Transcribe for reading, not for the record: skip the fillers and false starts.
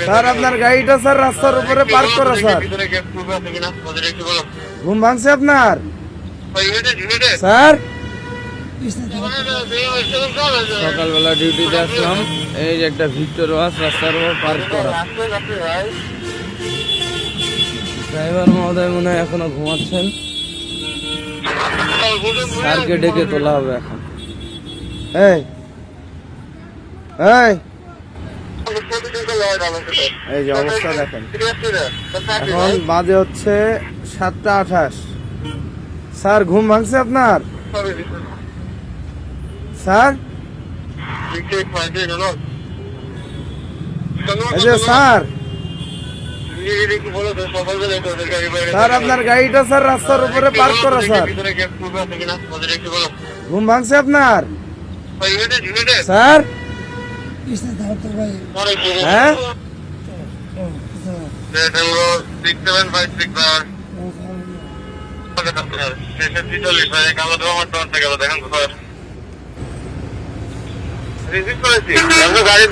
Sir আপনার গাড়িটা sir রাস্তার উপরে পার্ক করা স্যার। ঘুম ভাঙছে আপনার স্যার? সকালবেলা ডিউটিতে আসলাম, এই যে একটা ভিক্টর ওয়াচ রাস্তার উপর পার্ক করা। ড্রাইভার মহোদয় মনে হয় এখনো ঘুমাচ্ছেন, স্যারকে ডেকে তোলা হবে এখন। এই এই এই যে অবস্থা দেখেন, এখন বাজে হচ্ছে 7:28। স্যার ঘুম ভাঙছে আপনার স্যার? এই যে স্যার, স্যার আপনার গাড়িটা স্যার রাস্তার উপরে পার্ক করা স্যার। ঘুম ভাঙছে আপনার স্যার? হ্যাঁ দেখেন